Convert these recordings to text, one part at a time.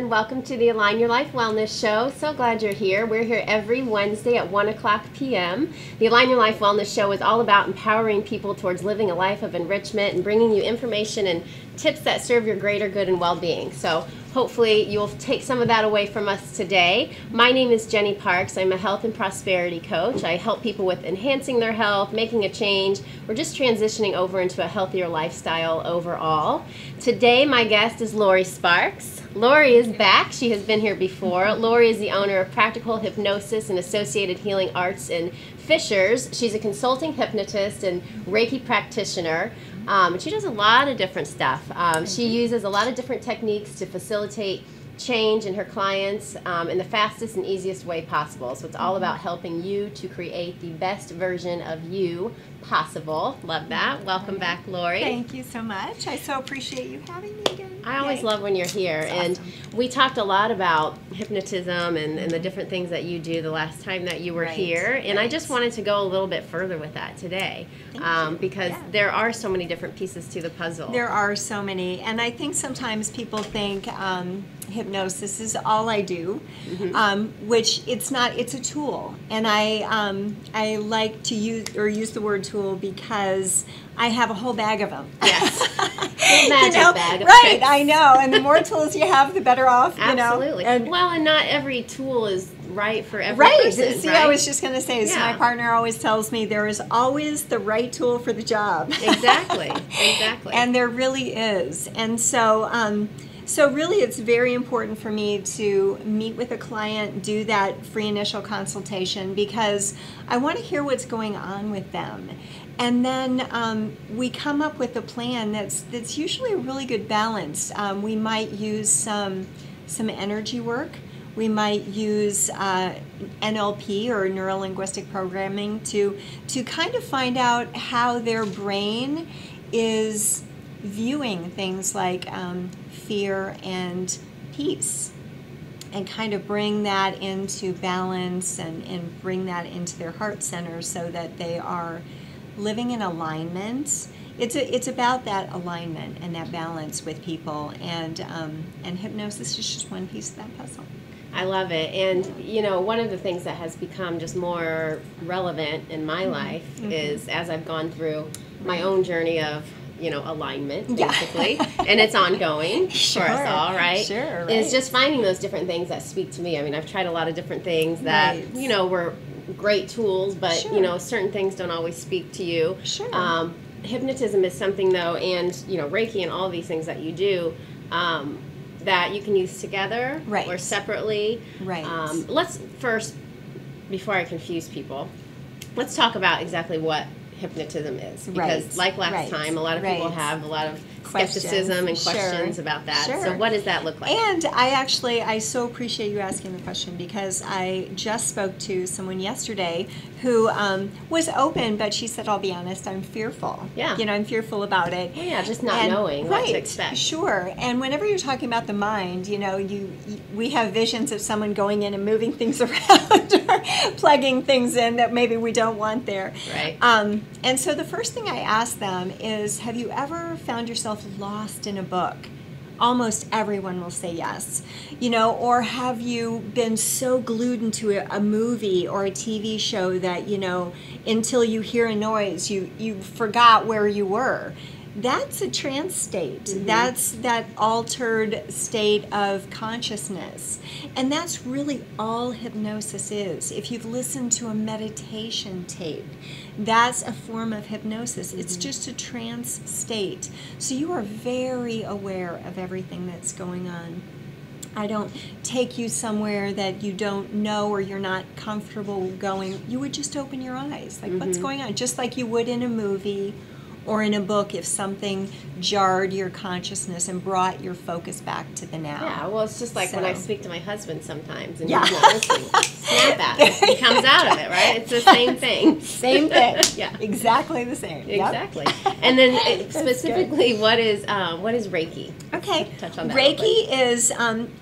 and welcome to the Align Your Life Wellness Show. So glad you're here. We're here every Wednesday at 1 o'clock p.m. The Align Your Life Wellness Show is all about empowering people towards living a life of enrichment and bringing you information and tips that serve your greater good and well-being. So hopefully you'll take some of that away from us today. My name is Jenny Parks. I'm a health and prosperity coach. I help people with enhancing their health, making a change, or just transitioning over into a healthier lifestyle overall. Today my guest is Laurie Sparkes. Laurie is back. She has been here before. Laurie is the owner of Practical Hypnosis and Associated Healing Arts in Fishers. She's a consulting hypnotist and Reiki practitioner. And she does a lot of different stuff. She uses a lot of different techniques to facilitate change in her clients in the fastest and easiest way possible. So it's all about helping you to create the best version of you possible. Love that. Welcome back, Laurie. Thank you so much. I so appreciate you having me again. I always love when you're here. That's and awesome. we talked a lot about hypnotism and the different things that you do the last time that you were here. And I just wanted to go a little bit further with that today because there are so many different pieces to the puzzle. There are so many. And I think sometimes people think hypnosis is all I do, which it's not. It's a tool. And I like to use the word tool because I have a whole bag of them. Yes. Magic bag of right, tricks. I know. And the more tools you have, the better off, Absolutely. you know. And not every tool is right for every Right. person. See, right? I was just going to say, so my partner always tells me there is always the right tool for the job. Exactly. Exactly. And there really is. And so, so really it's very important for me to meet with a client, do that free initial consultation because I want to hear what's going on with them. And then we come up with a plan that's usually a really good balance. We might use some energy work. We might use NLP or neuro-linguistic programming to kind of find out how their brain is viewing things like fear and peace, and kind of bring that into balance and bring that into their heart center so that they are living in alignment. It's about that alignment and that balance with people, and hypnosis is just one piece of that puzzle. I love it. And, you know, one of the things that has become just more relevant in my life is as I've gone through my own journey of, you know, alignment, basically, and it's ongoing for us all, right? Sure, right. Is just finding those different things that speak to me. I mean, I've tried a lot of different things that, you know, were great tools, but, you know, certain things don't always speak to you. Sure. Hypnotism is something, though, and, you know, Reiki and all these things that you do, that you can use together or separately. Right. Let's first, before I confuse people, let's talk about exactly what hypnotism is, because like last time, a lot of people have a lot of skepticism and questions about that. So what does that look like? And I so appreciate you asking the question because I just spoke to someone yesterday who was open, but she said, I'll be honest, I'm fearful. Yeah. You know, I'm fearful about it. Well, yeah, just not knowing what to expect. Sure. And whenever you're talking about the mind, you know, we have visions of someone going in and moving things around or plugging things in that maybe we don't want there. Right. And so the first thing I ask them is, have you ever found yourself lost in a book? Almost everyone will say yes. You know, or have you been so glued into a movie or a TV show that, you know, until you hear a noise, you forgot where you were? That's a trance state. That's that altered state of consciousness. And that's really all hypnosis is. If you've listened to a meditation tape, that's a form of hypnosis. It's just a trance state. So you are very aware of everything that's going on. I don't take you somewhere that you don't know or you're not comfortable going. You would just open your eyes. Like, what's going on? Just like you would in a movie or in a book if something jarred your consciousness and brought your focus back to the now. Yeah, well, it's just like when I speak to my husband sometimes and he's not listening. Snap at it. He comes out of it, right? It's the same thing. Same thing. Yeah. Exactly the same. Exactly. And then specifically, what is Reiki? Okay. Touch on that. Reiki is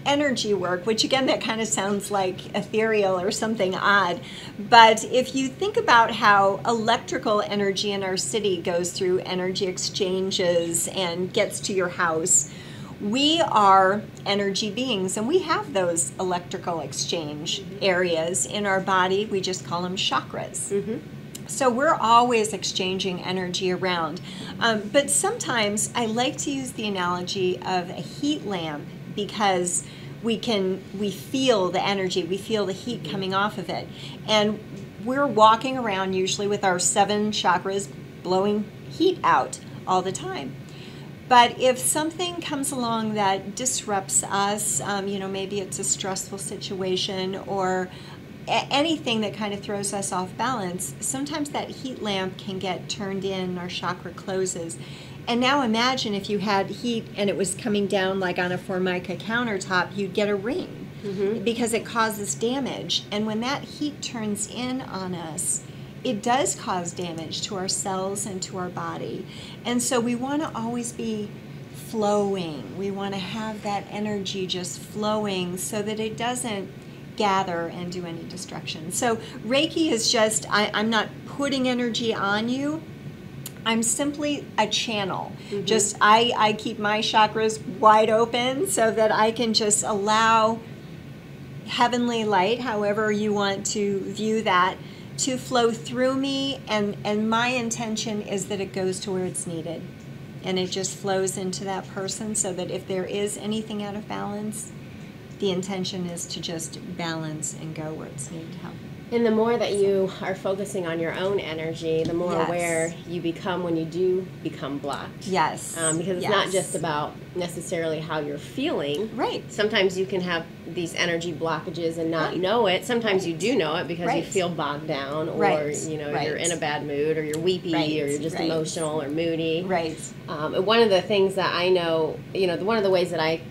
energy work, which again, that kind of sounds like ethereal or something odd. But if you think about how electrical energy in our city goes through energy exchanges and gets to your house, we are energy beings, and we have those electrical exchange areas in our body. We just call them chakras. So we're always exchanging energy around. But sometimes I like to use the analogy of a heat lamp, because we feel the energy, we feel the heat coming off of it. And we're walking around usually with our 7 chakras blowing heat out all the time. But if something comes along that disrupts us, maybe it's a stressful situation or anything that kind of throws us off balance, sometimes that heat lamp can get turned in, our chakra closes. And now imagine if you had heat and it was coming down like on a Formica countertop, you'd get a ring because it causes damage. And when that heat turns in on us, it does cause damage to our cells and to our body. And so we want to always be flowing. We want to have that energy just flowing so that it doesn't gather and do any destruction. So Reiki is just, I'm not putting energy on you. I'm simply a channel. Just I keep my chakras wide open so that I can just allow heavenly light, however you want to view that, to flow through me, and my intention is that it goes to where it's needed, and it just flows into that person, so that if there is anything out of balance, the intention is to just balance and go where it's needed to help. And the more that you are focusing on your own energy, the more aware you become when you do become blocked. Yes. Because it's not just about necessarily how you're feeling. Right. Sometimes you can have these energy blockages and not know it. Sometimes you do know it because you feel bogged down, or you're in a bad mood, or you're weepy, or you're just emotional or moody. Right. And one of the things that I know, one of the ways that I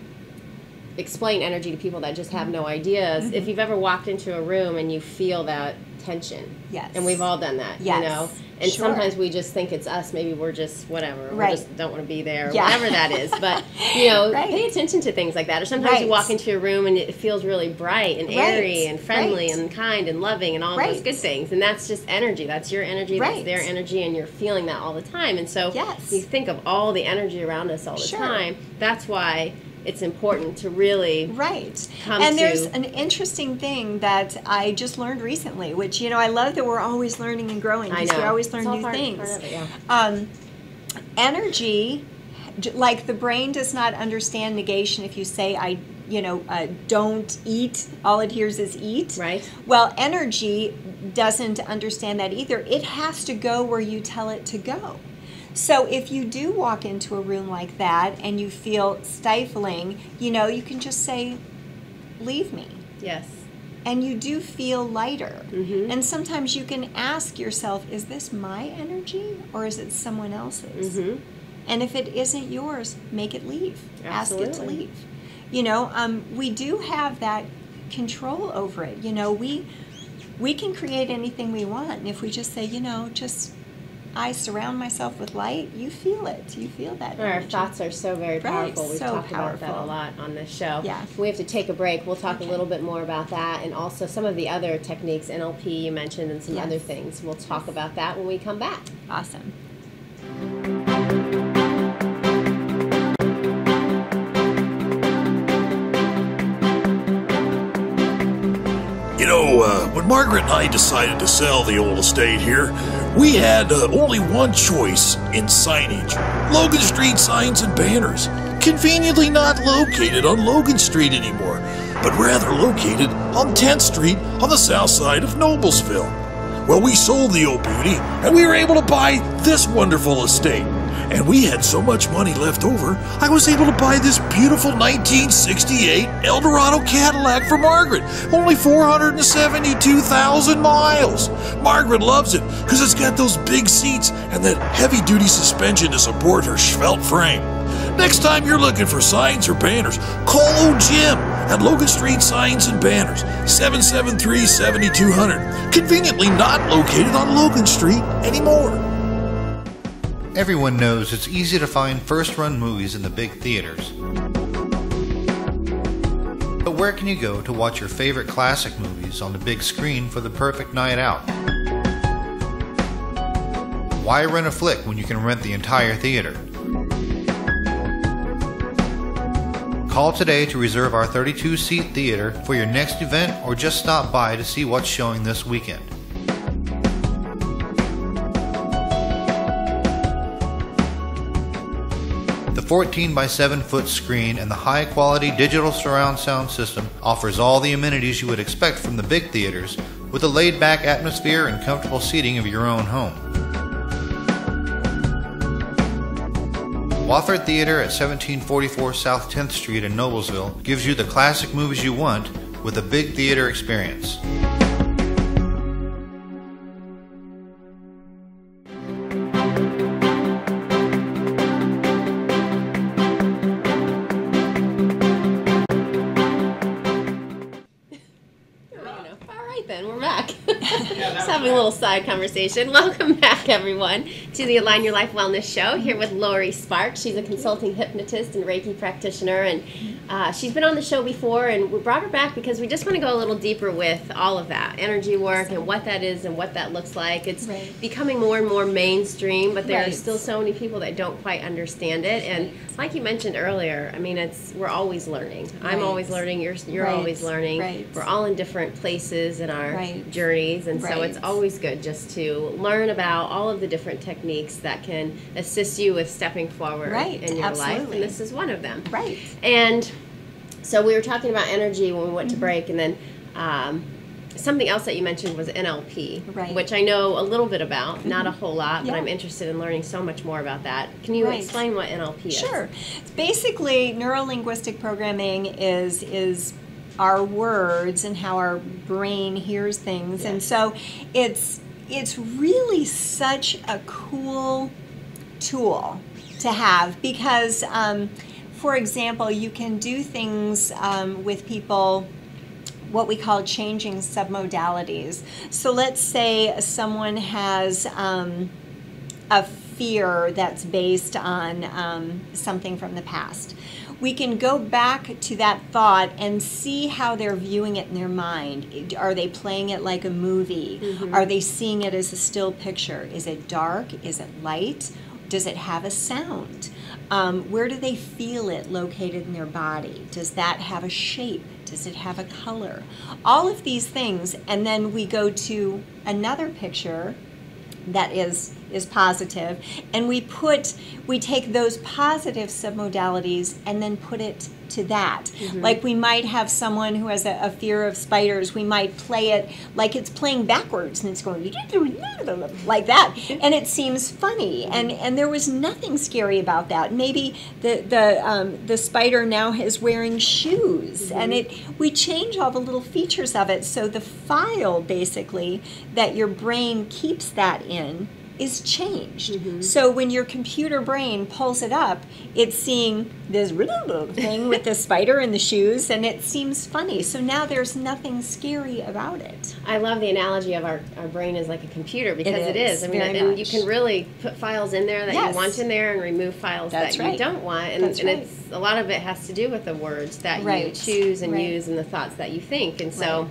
explain energy to people that just have no ideas, if you've ever walked into a room and you feel that tension. Yes. And we've all done that, and sometimes we just think it's us, maybe we're just whatever, we just don't want to be there, or whatever that is, but pay attention to things like that. Or sometimes you walk into a room and it feels really bright and airy and friendly and kind and loving and all those good things, and that's just energy. That's your energy, that's their energy, and you're feeling that all the time. And so you think of all the energy around us all the time. That's why it's important to really come and there's an interesting thing that I just learned recently, which I love that we're always learning and growing, because we always learn new things. Energy, like the brain does not understand negation. If you say don't eat, all it hears is eat. Right. Well, energy doesn't understand that either. It has to go where you tell it to go. So if you do walk into a room like that and you feel stifling, you can just say, leave me. Yes. And you do feel lighter. And sometimes you can ask yourself, is this my energy or is it someone else's? And if it isn't yours, make it leave. Absolutely. Ask it to leave. We do have that control over it. We can create anything we want. And if we just say, I surround myself with light, you feel it. You feel that energy. Our thoughts are so very powerful. We've talked about that a lot on this show. Yeah. We have to take a break. We'll talk a little bit more about that, and also some of the other techniques, NLP you mentioned, and some other things. We'll talk about that when we come back. Awesome. When Margaret and I decided to sell the old estate here, we had only one choice in signage: Logan Street signs and banners. Conveniently not located on Logan Street anymore, but rather located on 10th Street on the south side of Noblesville. Well, we sold the old beauty, and we were able to buy this wonderful estate. And we had so much money left over, I was able to buy this beautiful 1968 Eldorado Cadillac for Margaret. Only 472,000 miles. Margaret loves it because it's got those big seats and that heavy-duty suspension to support her svelte frame. Next time you're looking for signs or banners, call old Jim at Logan Street Signs and Banners, 773-7200. Conveniently not located on Logan Street anymore. Everyone knows it's easy to find first-run movies in the big theaters. But where can you go to watch your favorite classic movies on the big screen for the perfect night out? Why rent a flick when you can rent the entire theater? Call today to reserve our 32-seat theater for your next event, or just stop by to see what's showing this weekend. The 14 by 7 foot screen and the high quality digital surround sound system offers all the amenities you would expect from the big theaters, with a laid back atmosphere and comfortable seating of your own home. Wofford Theater at 1744 South 10th Street in Noblesville gives you the classic movies you want with a big theater experience. Then we're back. Just having a little side conversation. Welcome back, everyone, to the Align Your Life Wellness Show, here with Laurie Sparkes. She's a consulting hypnotist and Reiki practitioner, and she's been on the show before, and we brought her back because we just want to go a little deeper with all of that energy work and what that is and what that looks like. It's becoming more and more mainstream, but there are still so many people that don't quite understand it. And like you mentioned earlier, I mean, we're always learning. I'm always learning. You're always learning. We're all in different places in our journeys, and so it's always good just to learn about all of the different techniques that can assist you with stepping forward in your life, and this is one of them. And so we were talking about energy when we went to break, and then something else that you mentioned was NLP, which I know a little bit about, not a whole lot, but I'm interested in learning so much more about that. Can you explain what NLP is? Sure. Basically, neuro-linguistic programming is our words and how our brain hears things, and so it's really such a cool tool to have because, for example, you can do things with people, what we call changing submodalities. So let's say someone has a fear that's based on something from the past. We can go back to that thought and see how they're viewing it in their mind. Are they playing it like a movie? Are they seeing it as a still picture? Is it dark? Is it light? Does it have a sound? Where do they feel it located in their body? Does that have a shape? Does it have a color? All of these things, and then we go to another picture that is positive, and we take those positive submodalities and then put it to that. Like we might have someone who has a fear of spiders, we might play it like it's playing backwards and it's going like that, and it seems funny, and there was nothing scary about that. Maybe the spider now is wearing shoes, and we change all the little features of it, so the file basically that your brain keeps that in is changed. So when your computer brain pulls it up, it's seeing this thing with the spider and the shoes, and it seems funny. So now there's nothing scary about it. I love the analogy of our brain is like a computer, because it is. I mean, and you can really put files in there that you want in there and remove files that you don't want. And, it's a lot of it has to do with the words that you choose and use and the thoughts that you think. And so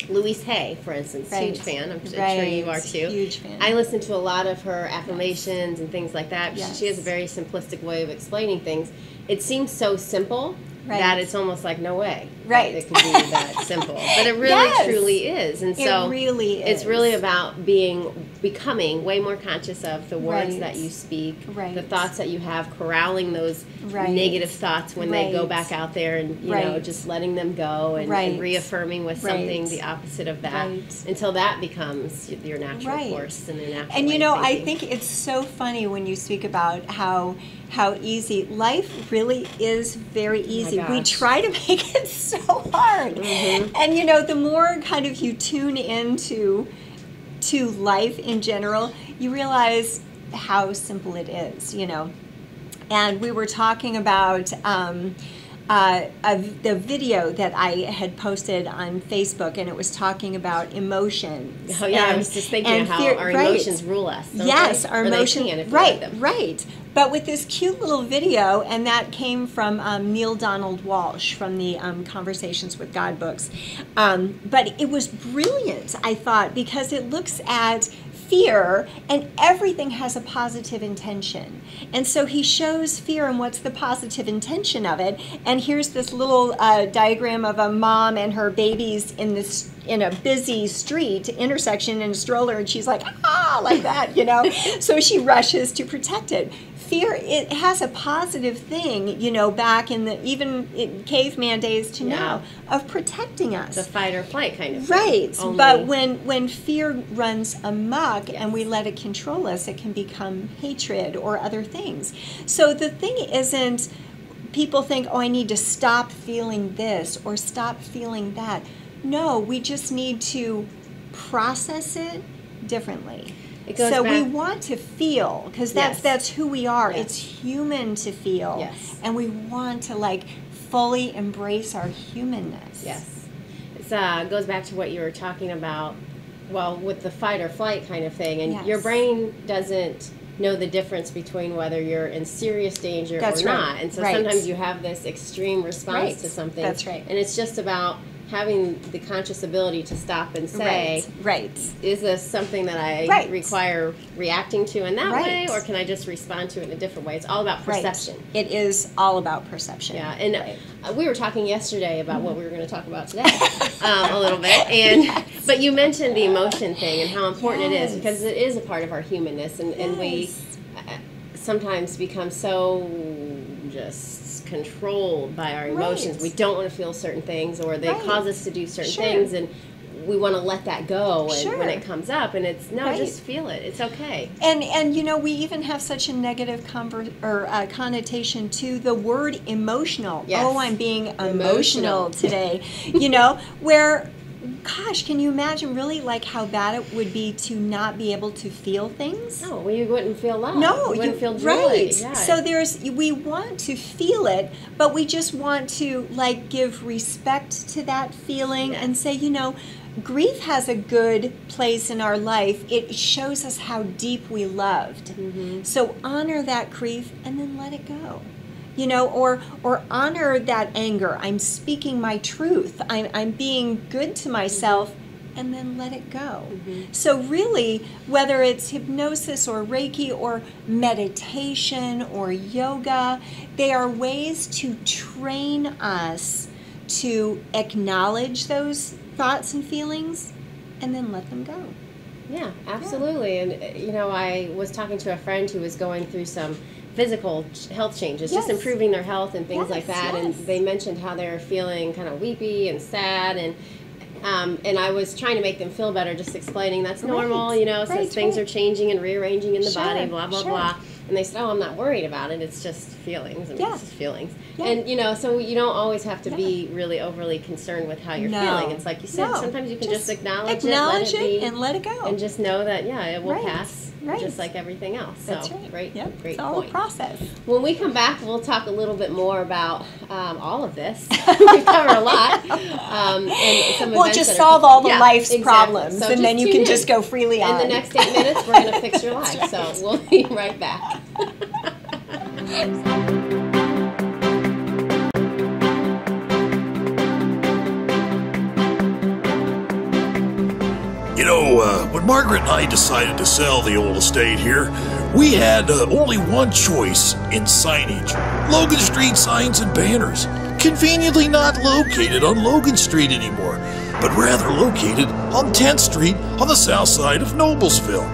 Louise Hay, for instance, huge fan. I'm sure you are too. Huge fan. I listen to a lot of her affirmations and things like that. She has a very simplistic way of explaining things. It seems so simple that it's almost like no way it could be that simple. But it really truly is. And so it really is. It's really about becoming way more conscious of the words that you speak, the thoughts that you have, corralling those negative thoughts when they go back out there, and you know, just letting them go and reaffirming with something the opposite of that until that becomes your natural force and your natural And you know, I think it's so funny when you speak about how easy life really is. Very easy. We try to make it so hard, and you know, the more kind of you tune into life in general, you realize how simple it is, you know. And we were talking about the video that I had posted on Facebook, and it was talking about emotions. Oh yeah, I was just thinking how our emotions rule us. Yes, our emotions. Right. But with this cute little video, and that came from Neil Donald Walsh from the Conversations with God books. But it was brilliant, I thought, because it looks at fear, and everything has a positive intention. And so he shows fear and what's the positive intention of it. And here's this little diagram of a mom and her babies in a busy street intersection in a stroller, and she's like, ah, like that, you know. So she rushes to protect it. Fear, it has a positive thing, you know, back in the even in caveman days to now of protecting us. The fight or flight kind of right. thing. But when fear runs amok and we let it control us, it can become hatred or other things. So the thing isn't, people think, oh, I need to stop feeling this or stop feeling that. No, we just need to process it differently. So we want to feel, because that's who we are. Yes. It's human to feel. Yes. And we want to like fully embrace our humanness. Yes. It goes back to what you were talking about, well, with the fight or flight kind of thing. And your brain doesn't know the difference between whether you're in serious danger or not. And so sometimes you have this extreme response to something. That's right. And it's just about having the conscious ability to stop and say, is this something that I require reacting to in that way, or can I just respond to it in a different way? It's all about perception. It is all about perception. Yeah, and we were talking yesterday about what we were going to talk about today a little bit, and but you mentioned the emotion thing and how important it is, because it is a part of our humanness, and we sometimes become so just controlled by our emotions. We don't want to feel certain things, or they cause us to do certain things, and we want to let that go when it comes up, and it's just feel it. It's okay. And you know, we even have such a negative connotation to the word emotional. Yes. Oh, I'm being emotional today. You know, where gosh, can you imagine really like how bad it would be to not be able to feel things? No, well, you wouldn't feel love. No, you wouldn't feel joy. Right. Yeah. So we want to feel it, but we just want to like give respect to that feeling and say, you know, grief has a good place in our life. It shows us how deep we loved. Mm-hmm. So honor that grief and then let it go. You know, or honor that anger. I'm speaking my truth. I'm being good to myself, and then let it go. Mm-hmm. So really, whether it's hypnosis or Reiki or meditation or yoga, they are ways to train us to acknowledge those thoughts and feelings and then let them go. Yeah, absolutely. And, you know, I was talking to a friend who was going through some physical health changes, just improving their health and things like that, and they mentioned how they were feeling kind of weepy and sad, and I was trying to make them feel better, just explaining that's normal, you know, since things are changing and rearranging in the body, blah, blah, blah. And they said, oh, I'm not worried about it, it's just feelings. It's just feelings. Yeah. And, you know, so you don't always have to be really overly concerned with how you're feeling. It's like you said, sometimes you can just acknowledge it, let it be, and let it go. And just know that, it will pass. Just like everything else. So, that's right. Great It's point. all a process. When we come back, we'll talk a little bit more about all of this. We've covered a lot. And some we'll just solve all the life's problems, so and then you can just go freely on. In the next 8 minutes, we're going to fix your life. So we'll be right back. You know, when Margaret and I decided to sell the old estate here, we had only one choice in signage. Logan Street signs and banners. Conveniently not located on Logan Street anymore, but rather located on 10th Street on the south side of Noblesville.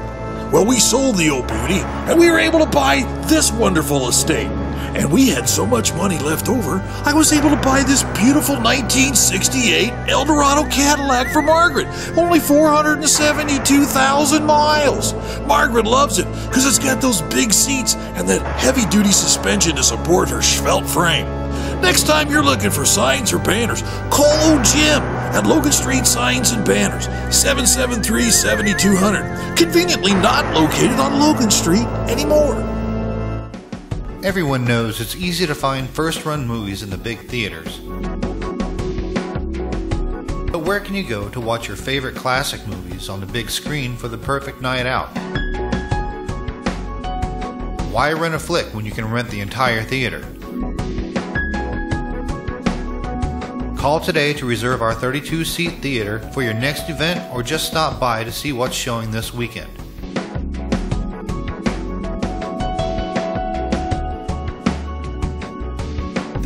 Well, we sold the old beauty, and we were able to buy this wonderful estate. And we had so much money left over, I was able to buy this beautiful 1968 Eldorado Cadillac for Margaret. Only 472,000 miles. Margaret loves it because it's got those big seats and that heavy-duty suspension to support her svelte frame. Next time you're looking for signs or banners, call old Jim at Logan Street Signs and Banners, 773-7200. Conveniently not located on Logan Street anymore. Everyone knows it's easy to find first-run movies in the big theaters. But where can you go to watch your favorite classic movies on the big screen for the perfect night out? Why rent a flick when you can rent the entire theater? Call today to reserve our 32-seat theater for your next event, or just stop by to see what's showing this weekend.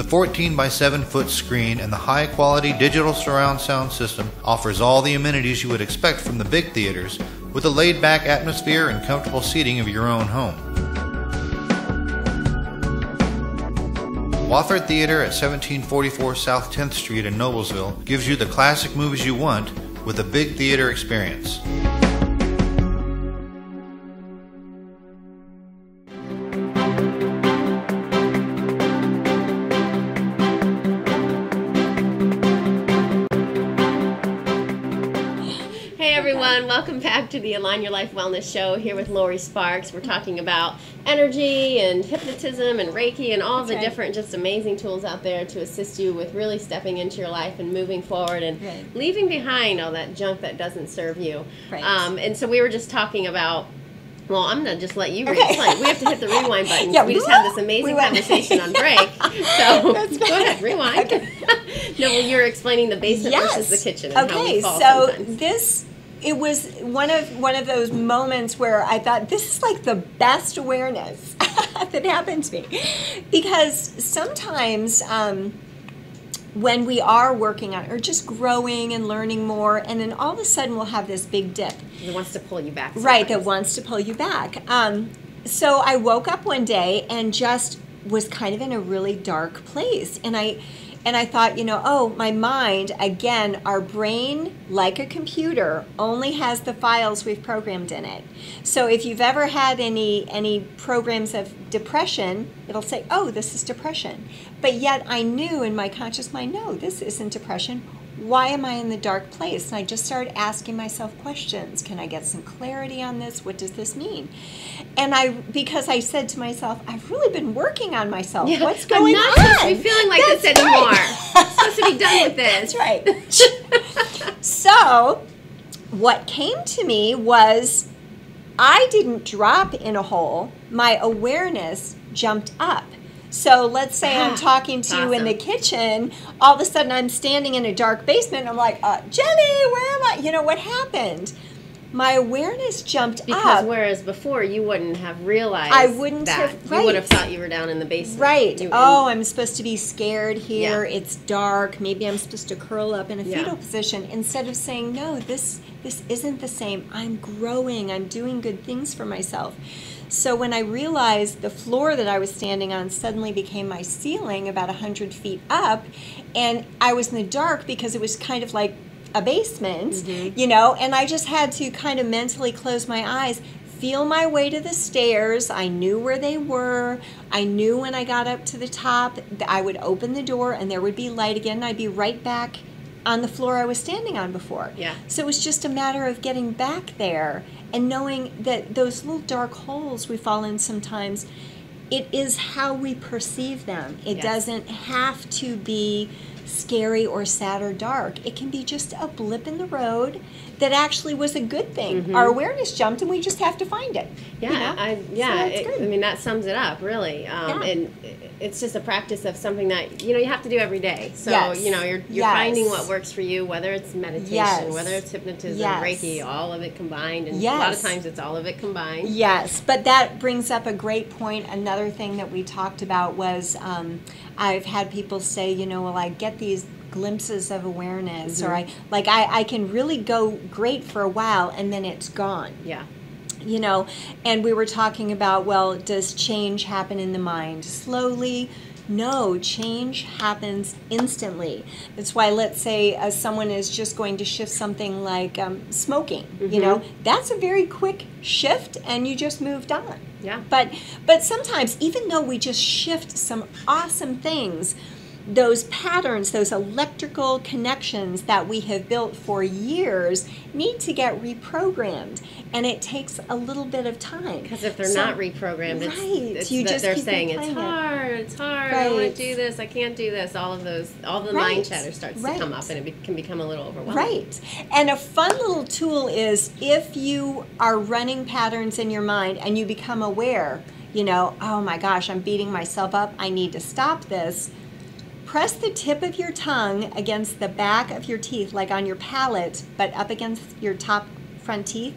14 by 7 foot screen and the high quality digital surround sound system offers all the amenities you would expect from the big theaters with a laid back atmosphere and comfortable seating of your own home. Wofford Theater at 1744 South 10th Street in Noblesville gives you the classic movies you want with a big theater experience. Welcome back to the Align Your Life Wellness Show here with Laurie Sparkes. We're talking about energy and hypnotism and Reiki and all the different just amazing tools out there to assist you with really stepping into your life and moving forward and leaving behind all that junk that doesn't serve you. And so we were just talking about, well, I'm going to just let you explain. We have to hit the rewind button. We just had this amazing conversation on break. So go ahead, rewind. No, well, you're explaining the basement versus the kitchen and how we fall sometimes. It was one of those moments where I thought, this is like the best awareness that happened to me. Because sometimes when we are working on or just growing and learning more, and then all of a sudden we'll have this big dip. It wants to pull you back. Sometimes. Right, that wants to pull you back. So I woke up one day and just was kind of in a really dark place. And I thought, oh, my mind, again, our brain, like a computer, only has the files we've programmed in it. So if you've ever had any programs of depression, it'll say, oh, this is depression. But yet I knew in my conscious mind, no, this isn't depression. Why am I in the dark place? And I just started asking myself questions. Can I get some clarity on this? What does this mean? And because I said to myself, I've really been working on myself. Yeah, what's going on? I'm not supposed to be feeling like this anymore. I'm supposed to be done with this. That's right. So what came to me was I didn't drop in a hole. My awareness jumped up. So let's say I'm talking to you in the kitchen, all of a sudden I'm standing in a dark basement, and I'm like, Jenny, where am I? What happened? My awareness jumped up. Because whereas before you wouldn't have realized I wouldn't that. have, You would have thought you were down in the basement. Right. I'm supposed to be scared here. Yeah. It's dark. Maybe I'm supposed to curl up in a fetal position. Instead of saying, no, this isn't the same. I'm growing. I'm doing good things for myself. So when I realized the floor that I was standing on suddenly became my ceiling about 100 feet up, and I was in the dark because it was kind of like a basement, and I just had to kind of mentally close my eyes, feel my way to the stairs. I knew where they were. I knew when I got up to the top, I would open the door and there would be light again, and I'd be right back on the floor I was standing on before. Yeah. So it was just a matter of getting back there and knowing that those little dark holes we fall in sometimes, it is how we perceive them. It doesn't have to be scary or sad or dark. It can be just a blip in the road that actually was a good thing. Our awareness jumped and we just have to find it. Yeah, I mean, that sums it up, really. And it's just a practice of something that, you have to do every day. So, you're finding what works for you, whether it's meditation, whether it's hypnotism, Reiki, all of it combined. And a lot of times it's all of it combined. Yes, but that brings up a great point. Another thing that we talked about was I've had people say, well, I get these glimpses of awareness, or I can really go great for a while and then it's gone. Yeah. And we were talking about, well, does change happen in the mind slowly? No, change happens instantly. That's why, let's say someone is just going to shift something like smoking, that's a very quick shift and you just moved on. Yeah. But sometimes, even though we just shift some awesome things, those patterns, those electrical connections that we have built for years need to get reprogrammed, and it takes a little bit of time. Because if they're not reprogrammed, they're saying it's hard, I don't want to do this, I can't do this, all the mind chatter starts to come up, and it can become a little overwhelming. Right. And a fun little tool is if you are running patterns in your mind and you become aware, oh my gosh, I'm beating myself up, I need to stop this. Press the tip of your tongue against the back of your teeth, like on your palate, but up against your top front teeth.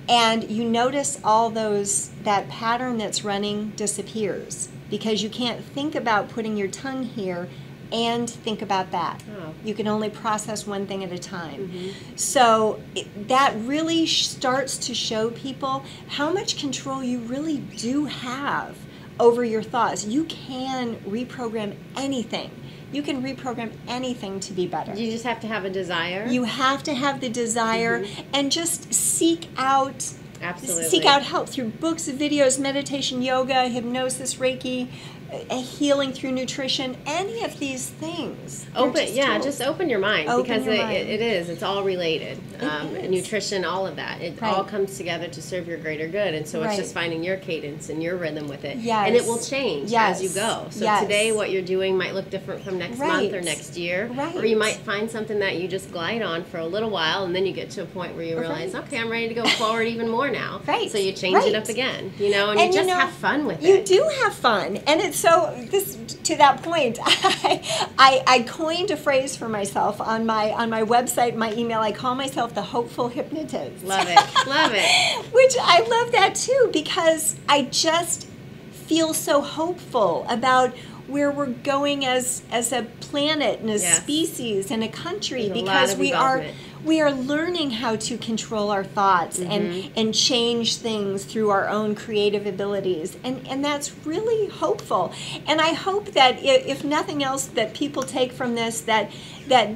And you notice that pattern that's running disappears because you can't think about putting your tongue here and think about that. Oh. You can only process one thing at a time. So that really starts to show people how much control you really do have over your thoughts. You can reprogram anything. You can reprogram anything to be better. You just have to have a desire. You have to have the desire and just seek out Absolutely. Seek out help through books, videos, meditation, yoga, hypnosis, Reiki, healing through nutrition, any of these things. Just open your mind, because it's all related. It is. Nutrition, all of that. It all comes together to serve your greater good, and so it's just finding your cadence and your rhythm with it. Yes. And it will change as you go. So today what you're doing might look different from next month or next year. Or you might find something that you just glide on for a little while, and then you get to a point where you realize, okay, I'm ready to go forward even more now. So you change it up again, and you just have fun with it. You do have fun, and it's so, to that point, I coined a phrase for myself on my website, my email. I call myself the hopeful hypnotist. Love it, love it. Which I love that too, because I just feel so hopeful about where we're going as a planet and a species and a country, because we are learning how to control our thoughts and change things through our own creative abilities, and that's really hopeful. And I hope that if nothing else, that people take from this that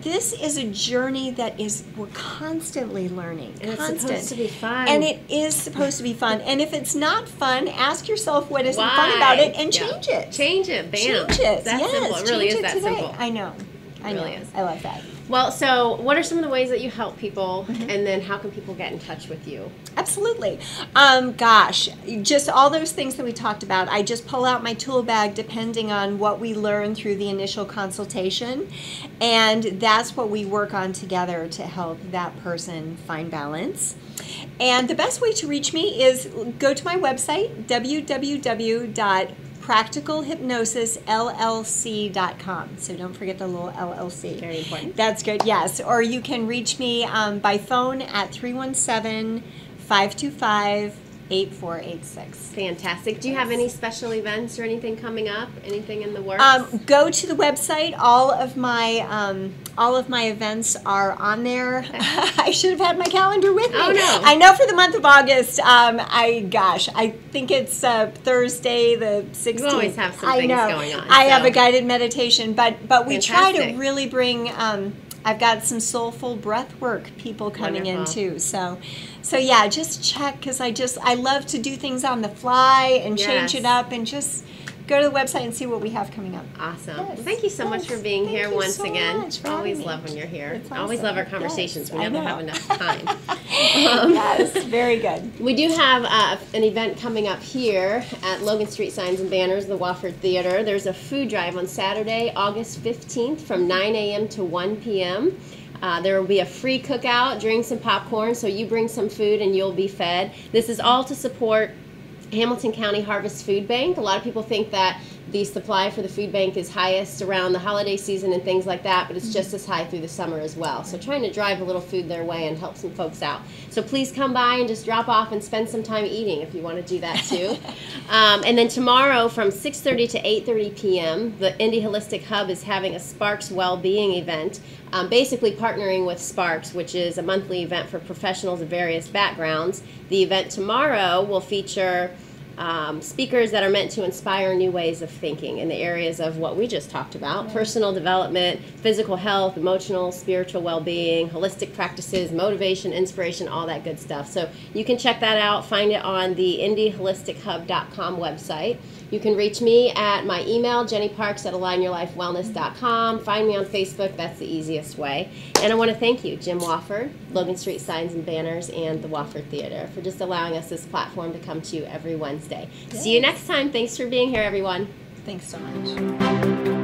this is a journey that we're constantly learning. And it's supposed to be fun. And it is supposed to be fun. And if it's not fun, ask yourself what isn't fun about it and change it. Change it. Bam. Change it. That simple. It really is that simple. I know. It really is. I love that. Well, so what are some of the ways that you help people, and then how can people get in touch with you? Absolutely. Just all those things that we talked about. I just pull out my tool bag depending on what we learn through the initial consultation, and that's what we work on together to help that person find balance. And the best way to reach me is go to my website, www.practicalhypnosisllc.com. So don't forget the little LLC. Very important. That's good, yes. Or you can reach me by phone at 317-525-8486. Fantastic. Do you have any special events or anything coming up? Anything in the works? Go to the website. All of my events are on there. I should have had my calendar with me. Oh no! I know for the month of August. I think it's Thursday the 16th. You always have some things going on. I have a guided meditation, but we try to Fantastic. really bring. I've got some soulful breath work people coming in too. So yeah, just check, because I love to do things on the fly and change it up, and just go to the website and see what we have coming up. Awesome. Yes. Well, thank you so much for being here once again. Always love when you're here. It's Always awesome. love our conversations. Yes, we I never know. have enough time. Yes, very good. We do have an event coming up here at Logan Street Signs and Banners, the Wofford Theater. There's a food drive on Saturday, August 15th from 9 a.m. to 1 p.m. There will be a free cookout, drinks and popcorn, so you bring some food and you'll be fed. This is all to support Hamilton County Harvest Food Bank. A lot of people think that the supply for the food bank is highest around the holiday season and things like that, but it's just as high through the summer as well. So trying to drive a little food their way and help some folks out. So please come by and just drop off and spend some time eating if you want to do that too. And then tomorrow from 6:30 to 8:30 p.m., the Indy Holistic Hub is having a Sparkes Wellbeing event, basically partnering with Sparkes, which is a monthly event for professionals of various backgrounds. The event tomorrow will feature speakers that are meant to inspire new ways of thinking in the areas of what we just talked about: personal development, physical health, emotional, spiritual well-being, holistic practices, motivation, inspiration, all that good stuff. So you can check that out. Find it on the indyholistichub.com website. You can reach me at my email, jennyparks@alignyourlifewellness.com. Find me on Facebook. That's the easiest way. And I want to thank you, Jim Wofford, Logan Street Signs and Banners, and the Wofford Theater for just allowing us this platform to come to you every Wednesday. See you next time. Thanks for being here, everyone. Thanks so much.